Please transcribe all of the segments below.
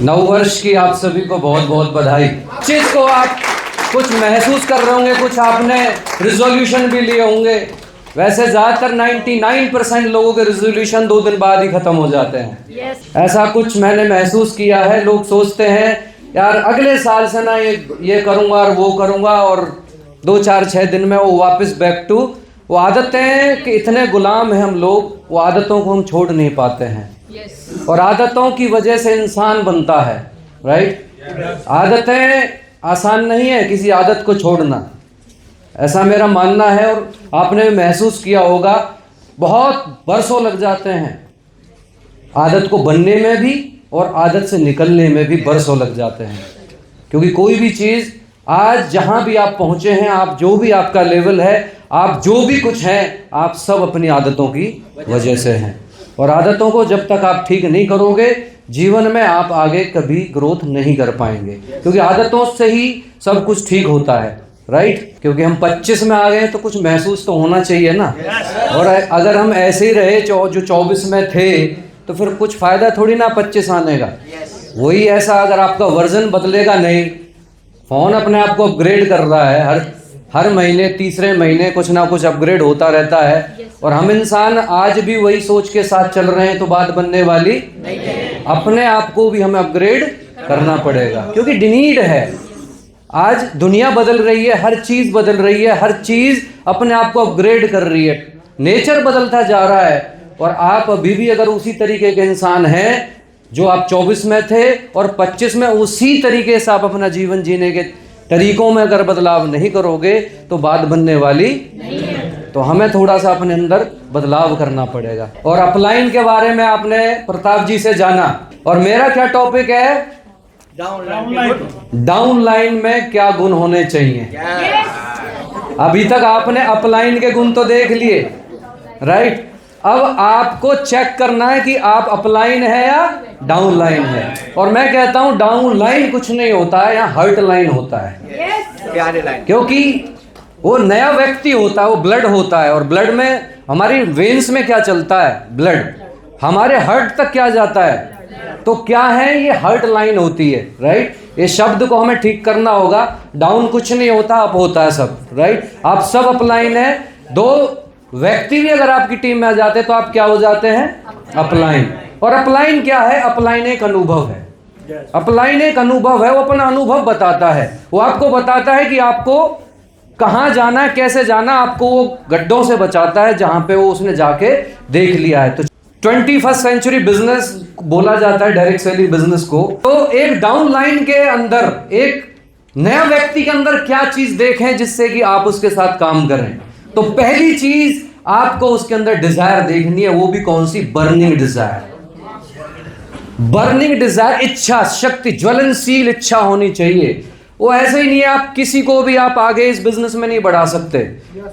नववर्ष की आप सभी को बहुत बहुत बधाई। चीज को आप कुछ महसूस कर रहे होंगे, कुछ आपने रिजोल्यूशन भी लिए होंगे। वैसे ज़्यादातर 99% लोगों के रिजोल्यूशन 2 दिन बाद ही ख़त्म हो जाते हैं। ऐसा कुछ मैंने महसूस किया है। लोग सोचते हैं यार अगले साल से ना ये करूँगा और वो करूँगा, और 2 4 6 दिन में वो वापस बैक टू वो आदतें कि इतने गुलाम हैं हम लोग, वो आदतों को हम छोड़ नहीं पाते हैं। और आदतों की वजह से इंसान बनता है, राइट। आदतें आसान नहीं है किसी आदत को छोड़ना, ऐसा मेरा मानना है। और आपने महसूस किया होगा बहुत बरसों लग जाते हैं आदत को बनने में भी, और आदत से निकलने में भी बरसों लग जाते हैं। क्योंकि कोई भी चीज़ आज जहाँ भी आप पहुँचे हैं, आप जो भी आपका लेवल है, आप जो भी कुछ हैं, आप सब अपनी आदतों की वजह से हैं। और आदतों को जब तक आप ठीक नहीं करोगे, जीवन में आप आगे कभी ग्रोथ नहीं कर पाएंगे। क्योंकि आदतों से ही सब कुछ ठीक होता है, राइट। क्योंकि हम 25 में आ गए तो कुछ महसूस तो होना चाहिए ना। और अगर हम ऐसे ही रहे जो 24 में थे, तो फिर कुछ फ़ायदा थोड़ी ना 25 आने का। वही ऐसा अगर आपका वर्जन बदलेगा नहीं, फ़ोन अपने आप को अपग्रेड कर रहा है, हर महीने तीसरे महीने कुछ ना कुछ अपग्रेड होता रहता है। और हम इंसान आज भी वही सोच के साथ चल रहे हैं तो बात बनने वाली नहीं है। अपने आप को भी हमें अपग्रेड करना पड़ेगा, क्योंकि नीड है। आज दुनिया बदल रही है, हर चीज़ बदल रही है, हर चीज़ अपने आप को अपग्रेड कर रही है, नेचर बदलता जा रहा है। और आप अभी भी अगर उसी तरीके के इंसान हैं जो आप 24 में थे और 25 में, उसी तरीके से आप अपना जीवन जीने के तरीकों में अगर बदलाव नहीं करोगे तो बात बनने वाली नहीं है। तो हमें थोड़ा सा अपने अंदर बदलाव करना पड़ेगा। और अपलाइन के बारे में आपने प्रताप जी से जाना, और मेरा क्या टॉपिक है, डाउन लाइन में क्या गुण होने चाहिए। अभी तक आपने अपलाइन के गुण तो देख लिए, राइट। अब आपको चेक करना है कि आप अपलाइन है या डाउन लाइन है। और मैं कहता हूं डाउन लाइन कुछ नहीं होता है, यहाँ हर्ट लाइन होता है। क्योंकि वो नया व्यक्ति होता है, वो ब्लड होता है, और ब्लड में हमारी वेन्स में क्या चलता है, ब्लड हमारे हार्ट तक क्या जाता है। तो क्या है, ये हर्ट लाइन होती है, राइट। ये शब्द को हमें ठीक करना होगा। डाउन कुछ नहीं होता, अप होता है सब, राइट। आप सब अपलाइन है। 2 व्यक्ति भी अगर आपकी टीम में आ जाते तो आप क्या हो जाते हैं, अपलाइन। और अपलाइन क्या है, अपलाइन एक अनुभव है। अपलाइन एक अनुभव है, वो अपना अनुभव बताता है। वो आपको बताता है कि आपको कहाँ जाना है, कैसे जाना, आपको वो गड्ढों से बचाता है जहाँ पे वो उसने जाके देख लिया है। तो 21st सेंचुरी बिजनेस बोला जाता है, डायरेक्ट सेलिंग बिजनेस को। तो एक डाउन लाइन के अंदर, एक नया व्यक्ति के अंदर क्या चीज देखें जिससे कि आप उसके साथ काम करें। तो पहली चीज आपको उसके अंदर डिजायर देखनी है। वो भी कौन सी, बर्निंग डिजायर। बर्निंग डिजायर, इच्छा शक्ति, ज्वलनशील इच्छा होनी चाहिए। वो ऐसे ही नहीं है, आप किसी को भी आप आगे इस बिजनेस में नहीं बढ़ा सकते।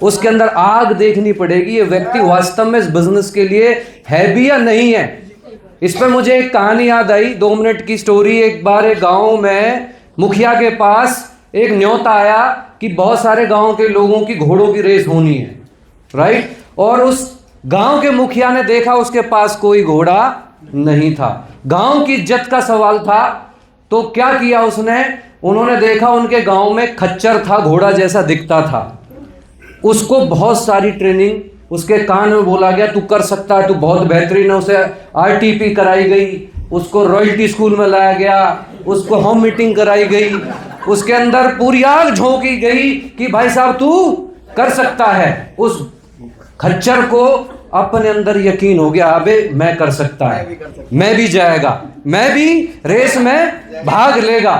उसके अंदर आग देखनी पड़ेगी, ये व्यक्ति वास्तव में इस बिजनेस के लिए है भी या नहीं है। इस पर मुझे एक कहानी याद आई, 2 मिनट की स्टोरी। एक बार एक गांव में मुखिया के पास एक न्योता आया कि बहुत सारे गांव के लोगों की घोड़ों की रेस होनी है, राइट। और उस गांव के मुखिया ने देखा उसके पास कोई घोड़ा नहीं था। गांव की इज्जत का सवाल था। तो क्या किया उसने, उन्होंने देखा उनके गांव में खच्चर था, घोड़ा जैसा दिखता था। उसको बहुत सारी ट्रेनिंग उसके कान में बोला गया, तू कर सकता है, तू बहुत बेहतरीन है। उसे RTP कराई गई, उसको रॉयल्टी स्कूल में लाया गया, उसको होम मीटिंग कराई गई, उसके अंदर पूरी आग झोंकी गई कि भाई साहब तू कर सकता है। उस खच्चर को अपने अंदर यकीन हो गया, अबे मैं कर सकता है, मैं भी जाएगा, मैं भी रेस में भाग लेगा।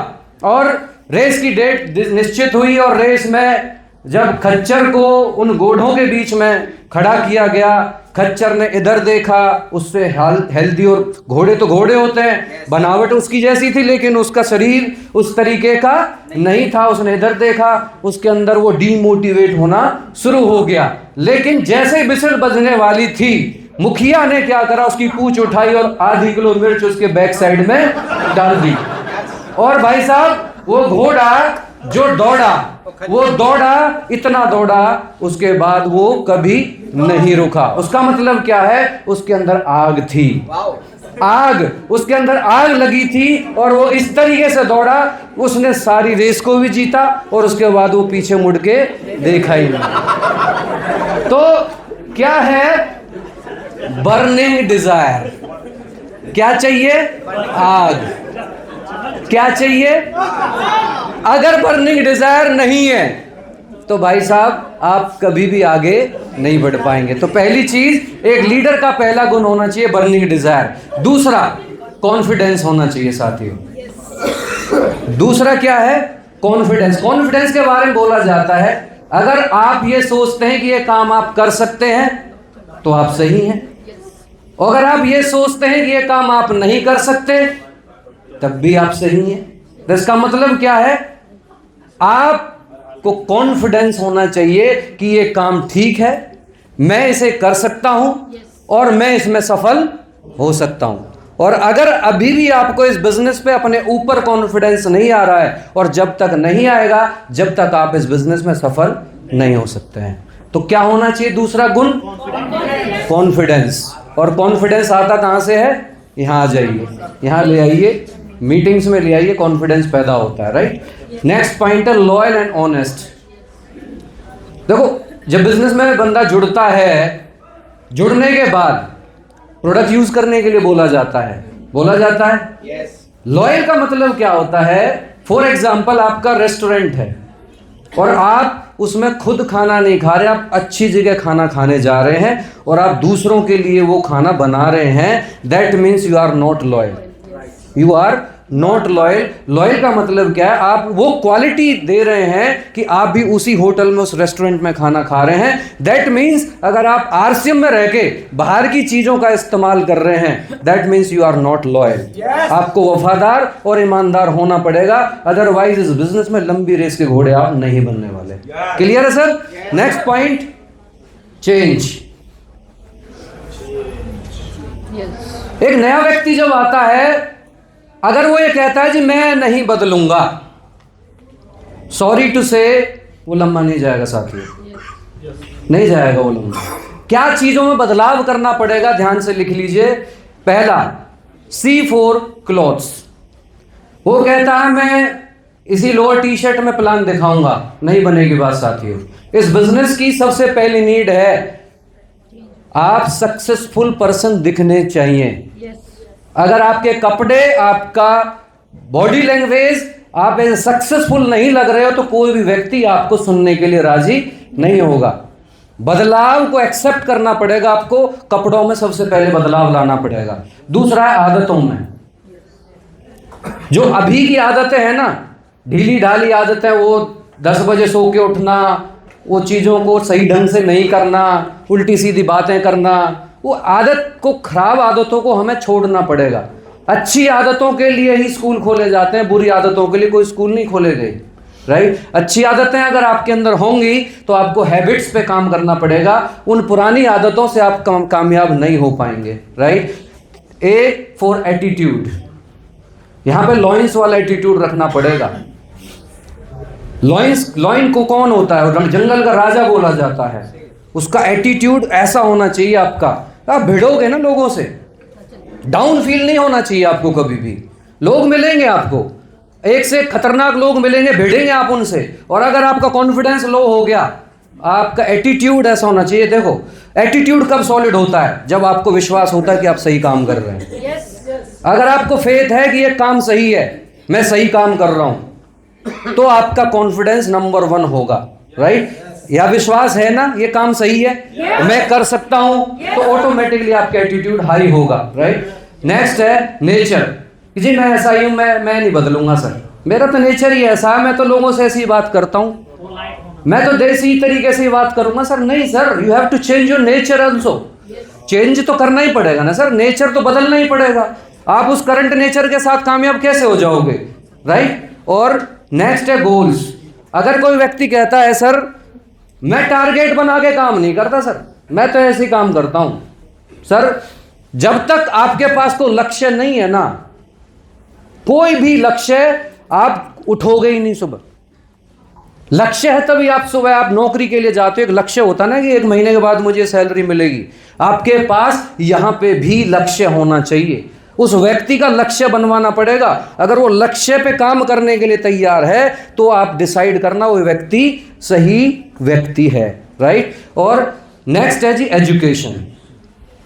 और रेस की डेट निश्चित हुई, और रेस में जब खच्चर को उन घोड़ों के बीच में खड़ा किया गया, खच्चर ने इधर देखा, उससे हेल्दी, और घोड़े तो घोड़े होते हैं, बनावट उसकी जैसी थी, लेकिन उसका शरीर उस तरीके का नहीं था। उसने इधर देखा, उसके अंदर वो डीमोटिवेट होना शुरू हो गया। लेकिन जैसे बिसल बजने वाली थी, मुखिया ने क्या करा, उसकी पूंछ उठाई और आधी किलो मिर्च उसके बैक साइड में डाल दी। और भाई साहब वो घोड़ा जो दौड़ा वो दौड़ा, इतना दौड़ा, उसके बाद वो कभी नहीं रुका। उसका मतलब क्या है? उसके अंदर आग थी, आग, उसके अंदर आग लगी थी और वो इस तरीके से दौड़ा, उसने सारी रेस को भी जीता और उसके बाद वो पीछे मुड़ के देखा ही नहीं। तो क्या है? Burning desire. क्या चाहिए? आग। क्या चाहिए? अगर बर्निंग डिजायर नहीं है तो भाई साहब आप कभी भी आगे नहीं बढ़ पाएंगे। तो पहली चीज, एक लीडर का पहला गुण होना चाहिए बर्निंग डिजायर। दूसरा, कॉन्फिडेंस होना चाहिए साथियों। दूसरा क्या है? कॉन्फिडेंस। कॉन्फिडेंस के बारे में बोला जाता है, अगर आप ये सोचते हैं कि ये काम आप कर सकते हैं तो आप सही हैं, अगर आप ये सोचते हैं कि ये काम आप नहीं कर सकते तब भी आप सही हैं। तो इसका मतलब क्या है? आपको कॉन्फिडेंस होना चाहिए कि ये काम ठीक है, मैं इसे कर सकता हूं और मैं इसमें सफल हो सकता हूं। और अगर अभी भी आपको इस बिजनेस पे अपने ऊपर कॉन्फिडेंस नहीं आ रहा है, और जब तक नहीं आएगा जब तक आप इस बिजनेस में सफल नहीं हो सकते हैं। तो क्या होना चाहिए दूसरा गुण? कॉन्फिडेंस। और कॉन्फिडेंस आता कहां से है? यहां आ जाइए, यहां ले आइए, मीटिंग्स में ले आइए, कॉन्फिडेंस पैदा होता है, राइट। नेक्स्ट पॉइंट है लॉयल एंड ऑनेस्ट। देखो, जब बिजनेस में बंदा जुड़ता है, जुड़ने के बाद प्रोडक्ट यूज करने के लिए बोला जाता है, बोला जाता है। लॉयल का मतलब क्या होता है? फॉर एग्जाम्पल, आपका रेस्टोरेंट है और आप उसमें खुद खाना नहीं खा रहे, आप अच्छी जगह खाना खाने जा रहे हैं और आप दूसरों के लिए वो खाना बना रहे हैं, that means you are not loyal. You are not loyal. Loyal का मतलब क्या है? आप वो क्वालिटी दे रहे हैं कि आप भी उसी होटल में, उस रेस्टोरेंट में खाना खा रहे हैं। दैट मीन्स अगर आप आरसीएम में रह के बाहर की चीजों का इस्तेमाल कर रहे हैं, that means you are not loyal. आपको वफादार और ईमानदार होना पड़ेगा, अदरवाइज इस बिजनेस में लंबी रेस के घोड़े आप नहीं बनने वाले। क्लियर है सर? Next point, change. एक नया व्यक्ति जब आता है, अगर वो ये कहता है जी मैं नहीं बदलूंगा, सॉरी टू से, वो लंबा नहीं जाएगा साथियों, नहीं जाएगा वो लंबा। क्या चीजों में बदलाव करना पड़ेगा? ध्यान से लिख लीजिए। पहला, C फॉर क्लॉथ्स। वो कहता है मैं इसी लोअर टी शर्ट में प्लान दिखाऊंगा, नहीं बनेगी बात साथियों। इस बिजनेस की सबसे पहली नीड है, आप सक्सेसफुल पर्सन दिखने चाहिए। अगर आपके कपड़े, आपका बॉडी लैंग्वेज, आप सक्सेसफुल नहीं लग रहे हो तो कोई भी व्यक्ति आपको सुनने के लिए राजी नहीं होगा। बदलाव को एक्सेप्ट करना पड़ेगा, आपको कपड़ों में सबसे पहले बदलाव लाना पड़ेगा। दूसरा है आदतों में। जो अभी की आदतें हैं ना, ढीली ढाली आदतें, वो 10 बजे सो के उठना, वो चीज़ों को सही ढंग से नहीं करना, उल्टी सीधी बातें करना, वो आदत को, खराब आदतों को हमें छोड़ना पड़ेगा। अच्छी आदतों के लिए ही स्कूल खोले जाते हैं, बुरी आदतों के लिए कोई स्कूल नहीं खोले गए, राइट। अच्छी आदतें अगर आपके अंदर होंगी तो आपको हैबिट्स पे काम करना पड़ेगा, उन पुरानी आदतों से आप कामयाब नहीं हो पाएंगे, राइट। ए फॉर एटीट्यूड, यहां पे लॉइंस वाला एटीट्यूड रखना पड़ेगा। लॉइन को कौन होता है? जंगल का राजा बोला जाता है। उसका एटीट्यूड ऐसा होना चाहिए आपका, आप भिड़ोगे ना लोगों से, डाउन फील नहीं होना चाहिए आपको कभी भी। लोग मिलेंगे आपको, एक से खतरनाक लोग मिलेंगे, भिड़ेंगे आप उनसे, और अगर आपका कॉन्फिडेंस लो हो गया, आपका एटीट्यूड ऐसा होना चाहिए। देखो, एटीट्यूड कब सॉलिड होता है? जब आपको विश्वास होता है कि आप सही काम कर रहे हैं। अगर आपको फेथ है कि ये काम सही है, मैं सही काम कर रहा हूं, तो आपका कॉन्फिडेंस नंबर 1 होगा, राइट। या विश्वास है ना, ये काम सही है, मैं कर सकता हूं, तो ऑटोमेटिकली आपका एटीट्यूड हाई होगा, राइट। नेक्स्ट है नेचर। जी मैं ऐसा ही हूं, मैं नहीं बदलूंगा सर, मेरा तो नेचर ही ऐसा है, मैं तो लोगों से ऐसी बात करता हूं, मैं तो देसी तरीके से ही बात करूंगा। सर नहीं sir, you have to change your nature also. Change तो करना ही पड़ेगा ना सर, नेचर तो बदलना ही पड़ेगा। आप उस करंट नेचर के साथ कामयाब कैसे हो जाओगे, राइट। और नेक्स्ट है गोल्स। अगर कोई व्यक्ति कहता है सर मैं टारगेट बना के काम नहीं करता सर, मैं तो ऐसे ही काम करता हूं, सर जब तक आपके पास कोई लक्ष्य नहीं है ना, कोई भी लक्ष्य आप उठोगे ही नहीं सुबह, लक्ष्य है तभी आप सुबह आप नौकरी के लिए जाते हो, एक लक्ष्य होता ना कि 1 महीने के बाद मुझे सैलरी मिलेगी। आपके पास यहां पे भी लक्ष्य होना चाहिए। उस व्यक्ति का लक्ष्य बनवाना पड़ेगा। अगर वो लक्ष्य पे काम करने के लिए तैयार है तो आप डिसाइड करना वो व्यक्ति सही व्यक्ति है, राइट। और नेक्स्ट है जी एजुकेशन।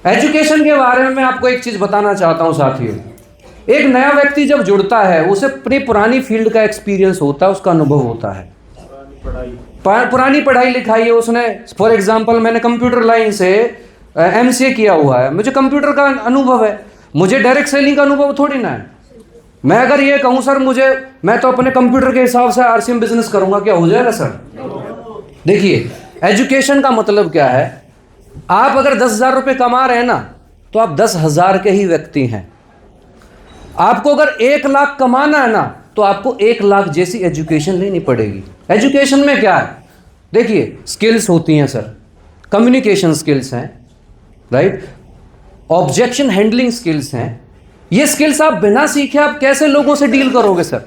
एजुकेशन के बारे में मैं आपको एक चीज बताना चाहता हूं साथियों। एक नया व्यक्ति जब जुड़ता है उसे अपनी पुरानी फील्ड का एक्सपीरियंस होता है, उसका अनुभव होता है, पुरानी पढ़ाई लिखाई है उसने। फॉर एग्जाम्पल मैंने कंप्यूटर लाइन से MCA किया हुआ है, मुझे कंप्यूटर का अनुभव है, मुझे डायरेक्ट सेलिंग का अनुभव थोड़ी ना है। मैं अगर ये कहूं सर मैं तो अपने कंप्यूटर के हिसाब से RCM बिजनेस करूंगा, क्या हो जाएगा सर? देखिए एजुकेशन का मतलब क्या है। आप अगर 10,000 रुपये कमा रहे हैं ना तो आप 10,000 के ही व्यक्ति हैं। आपको अगर 1 लाख कमाना है ना तो आपको 1 लाख जैसी एजुकेशन लेनी पड़ेगी। एजुकेशन में क्या है, देखिए स्किल्स होती हैं सर, कम्युनिकेशन स्किल्स हैं, राइट, ऑब्जेक्शन हैंडलिंग स्किल्स हैं। ये स्किल्स आप बिना सीखे आप कैसे लोगों से डील करोगे सर,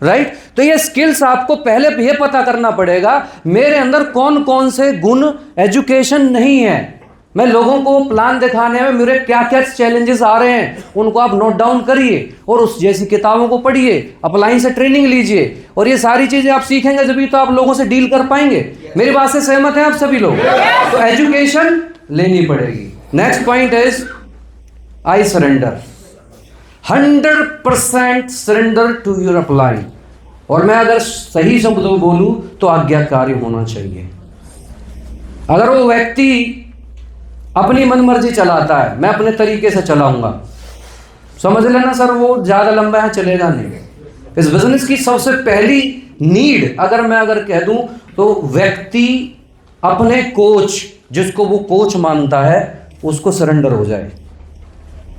राइट। तो ये स्किल्स आपको पहले ये पता करना पड़ेगा मेरे अंदर कौन कौन से गुण एजुकेशन नहीं है। मैं लोगों को प्लान दिखाने में मेरे क्या क्या चैलेंजेस आ रहे हैं उनको आप नोट डाउन करिए और उस जैसी किताबों को पढ़िए, अपलाइन से ट्रेनिंग लीजिए और ये सारी चीजें आप सीखेंगे जब तो आप लोगों से डील कर पाएंगे। मेरी बात से सहमत हैं आप सभी लोग? तो एजुकेशन लेनी पड़ेगी। Next point is I surrender, 100% surrender to your upline. और मैं अगर सही शब्दों में बोलूं तो आज्ञाकारी होना चाहिए। अगर वो व्यक्ति अपनी मनमर्जी चलाता है, मैं अपने तरीके से चलाऊंगा, समझ लेना सर वो ज्यादा लंबा है चलेगा नहीं। इस बिजनेस की सबसे पहली नीड अगर कह दूं तो व्यक्ति अपने कोच, जिसको वो कोच मानता है, उसको सरेंडर हो जाए।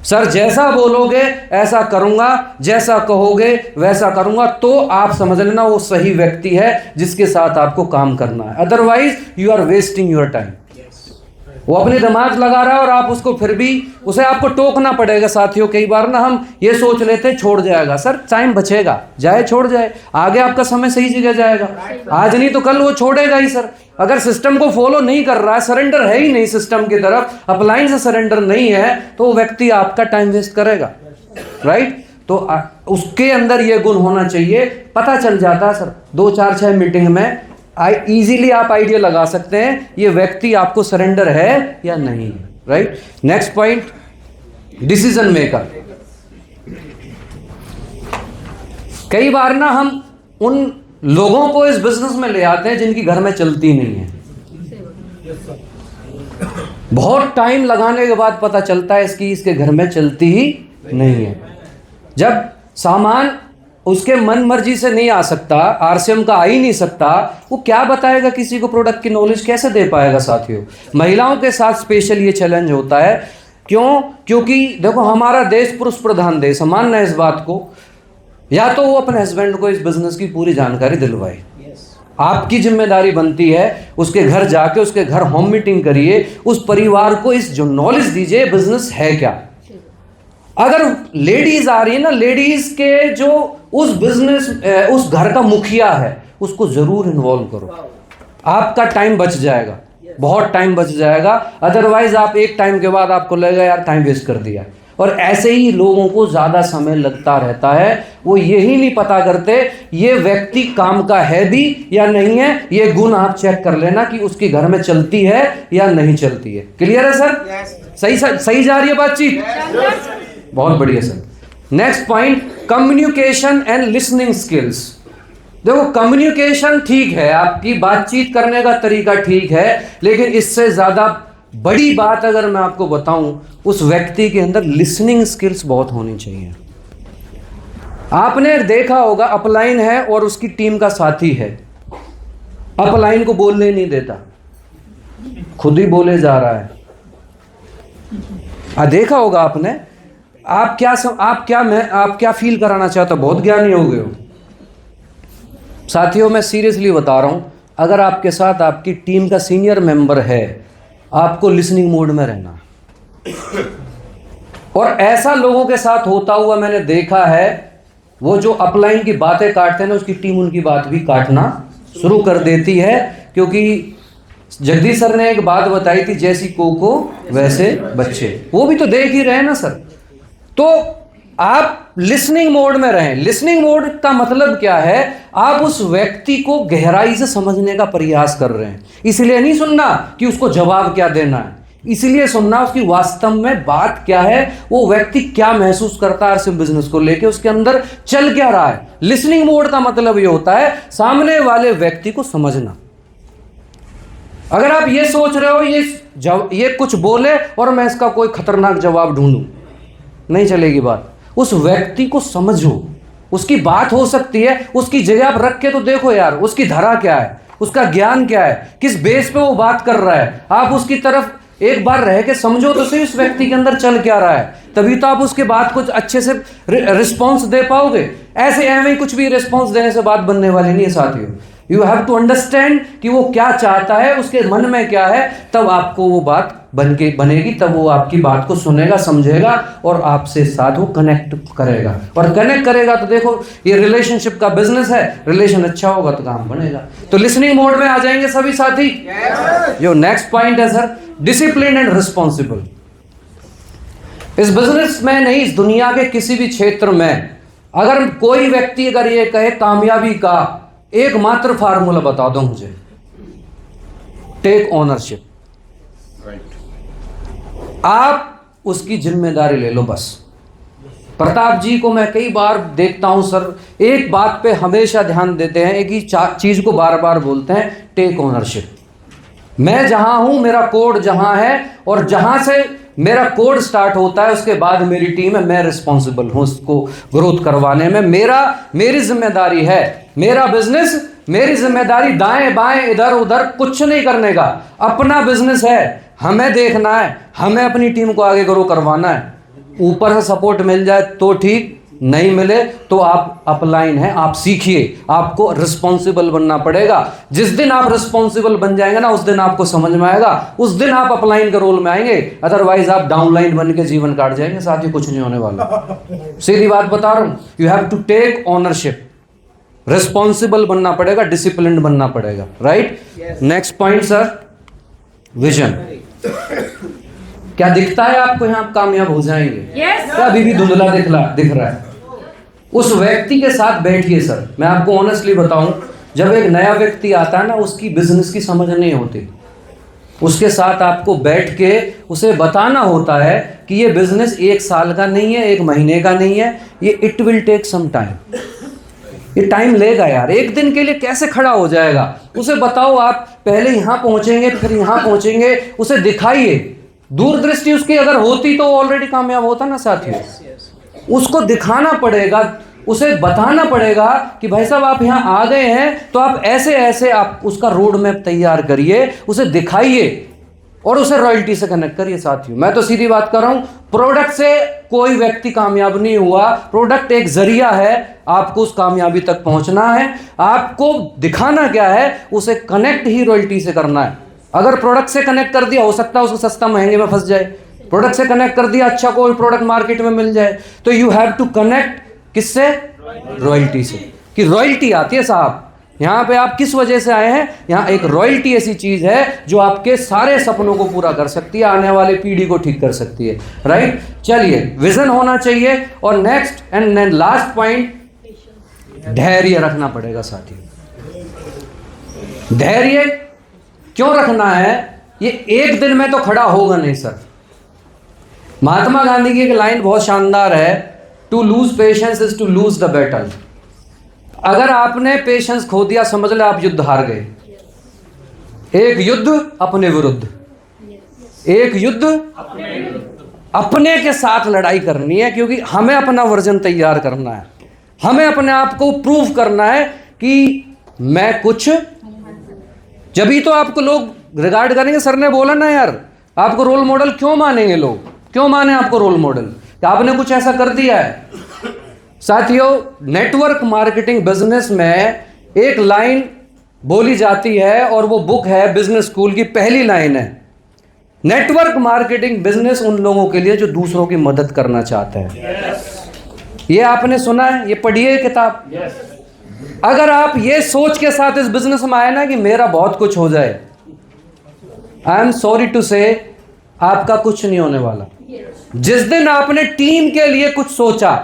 सर जैसा बोलोगे ऐसा करूंगा, जैसा कहोगे वैसा करूंगा, तो आप समझ लेना वो सही व्यक्ति है जिसके साथ आपको काम करना है। Otherwise you are wasting your time. वो अपने दिमाग लगा रहा है और आप उसको फिर भी उसे आपको टोकना पड़ेगा। साथियों कई बार ना हम ये सोच लेते हैं छोड़ जाएगा, सर टाइम बचेगा, जाए छोड़ जाए, आगे आपका समय सही जगह जाएगा, आज नहीं तो कल वो छोड़ेगा ही सर। अगर सिस्टम को फॉलो नहीं कर रहा है, सरेंडर है ही नहीं सिस्टम की तरफ, अपलाइन से सरेंडर नहीं है, तो वो व्यक्ति आपका टाइम वेस्ट करेगा, राइट। तो उसके अंदर ये गुण होना चाहिए। पता चल जाता है सर 2 4 6 मीटिंग में इजीली आप आइडिया लगा सकते हैं ये व्यक्ति आपको सरेंडर है या नहीं, right. Next point decision maker. कई बार ना हम उन लोगों को इस बिजनेस में ले आते हैं जिनकी घर में चलती नहीं है। बहुत टाइम लगाने के बाद पता चलता है इसके घर में चलती ही नहीं है। जब सामान उसके मन मर्जी से नहीं आ सकता, RCM का आ ही नहीं सकता, वो क्या बताएगा किसी को, प्रोडक्ट की नॉलेज कैसे दे पाएगा साथियों। महिलाओं के साथ स्पेशल ये चैलेंज होता है। क्यों? क्योंकि देखो हमारा देश पुरुष प्रधान देश है, मानना है इस बात को। या तो वो अपने हस्बैंड को इस बिजनेस की पूरी जानकारी दिलवाए, आपकी जिम्मेदारी बनती है उसके घर जाके उसके घर होम मीटिंग करिए, उस परिवार को इस जो नॉलेज दीजिए बिजनेस है क्या। अगर लेडीज आ रही है ना, लेडीज के जो उस बिजनेस उस घर का मुखिया है उसको जरूर इन्वॉल्व करो, आपका टाइम बच जाएगा, बहुत टाइम बच जाएगा। अदरवाइज आप एक टाइम के बाद आपको लगेगा यार टाइम वेस्ट कर दिया। और ऐसे ही लोगों को ज्यादा समय लगता रहता है, वो यही नहीं पता करते ये व्यक्ति काम का है भी या नहीं है। ये गुण आप चेक कर लेना कि उसके घर में चलती है या नहीं चलती है। क्लियर है सर? सही जा रही है बातचीत? बहुत बढ़िया sir. Next point communication and listening skills. देखो कम्युनिकेशन ठीक है, आपकी बातचीत करने का तरीका ठीक है, लेकिन इससे ज्यादा बड़ी बात अगर मैं आपको बताऊं, उस व्यक्ति के अंदर लिसनिंग स्किल्स बहुत होनी चाहिए। आपने देखा होगा अपलाइन है और उसकी टीम का साथी है, अपलाइन को बोलने नहीं देता, खुद ही बोले जा रहा है। देखा होगा आपने। आप क्या फील कराना चाहते हो? बहुत ज्ञानी हो गए हो साथियों। मैं सीरियसली बता रहा हूं, अगर आपके साथ आपकी टीम का सीनियर मेंबर है, आपको लिसनिंग मोड में रहना। और ऐसा लोगों के साथ होता हुआ मैंने देखा है, वो जो अपलाइन की बातें काटते हैं ना, उसकी टीम उनकी बात भी काटना शुरू कर देती है, क्योंकि जगदीश सर ने एक बात बताई थी, जैसी कोको वैसे बच्चे, वो भी तो देख ही रहे हैं ना सर। तो आप लिसनिंग मोड में रहें। लिसनिंग मोड का मतलब क्या है? आप उस व्यक्ति को गहराई से समझने का प्रयास कर रहे हैं। इसलिए नहीं सुनना कि उसको जवाब क्या देना है, इसलिए सुनना उसकी वास्तव में बात क्या है, वो व्यक्ति क्या महसूस करता है सिर्फ बिजनेस को लेके, उसके अंदर चल क्या रहा है। लिसनिंग मोड का मतलब ये होता है सामने वाले व्यक्ति को समझना। अगर आप ये सोच रहे हो ये कुछ बोले और मैं इसका कोई खतरनाक जवाब ढूंढूं, नहीं चलेगी बात। उस व्यक्ति को समझो, उसकी बात हो सकती है, उसकी जगह आप रख के तो देखो यार, उसकी धरा क्या है, उसका ज्ञान क्या है, किस बेस पे वो बात कर रहा है। आप उसकी तरफ एक बार रह के समझो तो सही उस व्यक्ति के अंदर चल क्या रहा है, तभी तो आप उसके बाद कुछ अच्छे से रिस्पॉन्स दे पाओगे। ऐसे एवं ही कुछ भी रिस्पॉन्स देने से बात बनने वाली नहीं है साथियों। यू हैव टू अंडरस्टैंड कि वो क्या चाहता है, उसके मन में क्या है, तब आपको वो बात बनेगी, तब वो आपकी बात को सुनेगा, समझेगा और आपसे साथ वो कनेक्ट करेगा। और कनेक्ट करेगा तो देखो ये रिलेशनशिप का बिजनेस है, रिलेशन अच्छा होगा तो काम बनेगा। तो लिसनिंग मोड में आ जाएंगे सभी साथी। जो नेक्स्ट पॉइंट है सर, डिसिप्लिन एंड रिस्पॉन्सिबल। इस बिजनेस में नहीं, इस दुनिया के किसी भी क्षेत्र में अगर कोई व्यक्ति अगर ये कहे कामयाबी का एकमात्र फार्मूला बता दो मुझे, टेक ओनरशिप। आप उसकी जिम्मेदारी ले लो बस। प्रताप जी को मैं कई बार देखता हूं सर, एक बात पे हमेशा ध्यान देते हैं, एक ही चीज को बार बार बोलते हैं, टेक ओनरशिप। मैं जहां हूं, मेरा कोड जहां है और जहां से मेरा कोड स्टार्ट होता है उसके बाद मेरी टीम है, मैं रिस्पॉन्सिबल हूं उसको ग्रोथ करवाने में। मेरी जिम्मेदारी है, मेरा बिजनेस मेरी जिम्मेदारी, दाएं बाएं इधर उधर कुछ नहीं करने का। अपना बिजनेस है, हमें देखना है, हमें अपनी टीम को आगे ग्रो करवाना है। ऊपर से सपोर्ट मिल जाए तो ठीक, नहीं मिले तो आप अपलाइन है, आप सीखिए। आपको रिस्पॉन्सिबल बनना पड़ेगा। जिस दिन आप रिस्पॉन्सिबल बन जाएंगे ना, उस दिन आपको समझ में आएगा, उस दिन आप अपलाइन के रोल में आएंगे। अदरवाइज आप डाउनलाइन बन के जीवन काट जाएंगे, साथ ही कुछ नहीं होने वाला। सीधी बात बता रहा हूं, you have to take ownership. Responsible बनना पड़ेगा, डिसिप्लिन बनना पड़ेगा। Right. Next point sir, vision. क्या दिखता है आपको यहां आप कामयाब हो जाएंगे? क्या अभी भी धुंधला दिख रहा है? उस व्यक्ति के साथ बैठिए सर। मैं आपको ऑनेस्टली बताऊं, जब एक नया व्यक्ति आता है ना, उसकी बिजनेस की समझ नहीं होती, उसके साथ आपको बैठ के उसे बताना होता है कि ये बिजनेस 1 साल का नहीं है, 1 महीने का नहीं है, ये it will take some time. ये टाइम लेगा यार, एक दिन के लिए कैसे खड़ा हो जाएगा? उसे बताओ आप पहले यहां पहुंचेंगे फिर यहां पहुंचेंगे, उसे दिखाइए। दूरदृष्टि उसकी अगर होती तो ऑलरेडी कामयाब होता ना साथियों। उसको दिखाना पड़ेगा, उसे बताना पड़ेगा कि भाई साहब आप यहां आ गए हैं तो आप ऐसे ऐसे आप उसका रोड मैप तैयार करिए, उसे दिखाइए और उसे रॉयल्टी से कनेक्ट करिए साथियों। मैं तो सीधी बात कर रहा हूं, प्रोडक्ट से कोई व्यक्ति कामयाब नहीं हुआ। प्रोडक्ट एक जरिया है, आपको उस कामयाबी तक पहुंचना है। आपको दिखाना क्या है, उसे कनेक्ट ही रॉयल्टी से करना है। अगर प्रोडक्ट से कनेक्ट कर दिया, हो सकता है उसको सस्ता महंगे में फंस जाए। प्रोडक्ट से कनेक्ट कर दिया, अच्छा कोई प्रोडक्ट मार्केट में मिल जाए। तो यू हैव टू कनेक्ट किससे? रॉयल्टी से। कि रॉयल्टी आती है साहब, यहां पे आप किस वजह से आए हैं? यहां एक रॉयल्टी ऐसी चीज है जो आपके सारे सपनों को पूरा कर सकती है, आने वाले पीढ़ी को ठीक कर सकती है। राइट। चलिए, विजन होना चाहिए। और नेक्स्ट एंड लास्ट पॉइंट, धैर्य रखना पड़ेगा साथियों। धैर्य क्यों रखना है? ये एक दिन में तो खड़ा होगा नहीं सर। महात्मा गांधी की एक लाइन बहुत शानदार है, to lose patience is to lose the battle. अगर आपने पेशेंस खो दिया, समझ ले आप युद्ध हार गए। एक युद्ध अपने विरुद्ध, एक युद्ध अपने के साथ लड़ाई करनी है, क्योंकि हमें अपना वर्जन तैयार करना है। हमें अपने आप को प्रूव करना है कि मैं कुछ, जभी तो आपको लोग रिगार्ड करेंगे। सर ने बोला ना यार, आपको रोल मॉडल क्यों मानेंगे लोग? क्यों माने आपको रोल मॉडल? कि आपने कुछ ऐसा कर दिया है। साथियों, नेटवर्क मार्केटिंग बिजनेस में एक लाइन बोली जाती है और वो बुक है बिजनेस स्कूल की, पहली लाइन है, नेटवर्क मार्केटिंग बिजनेस उन लोगों के लिए जो दूसरों की मदद करना चाहते हैं। ये आपने सुना है, ये पढ़िए किताब। अगर आप ये सोच के साथ इस बिजनेस में आए ना कि मेरा बहुत कुछ हो जाए, आई एम सॉरी टू से, आपका कुछ नहीं होने वाला। जिस दिन आपने टीम के लिए कुछ सोचा,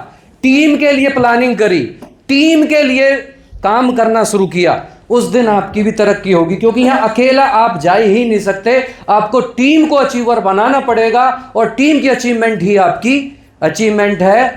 टीम के लिए प्लानिंग करी, टीम के लिए काम करना शुरू किया, उस दिन आपकी भी तरक्की होगी। क्योंकि यहां अकेला आप जा ही नहीं सकते, आपको टीम को अचीवर बनाना पड़ेगा और टीम की अचीवमेंट ही आपकी अचीवमेंट है।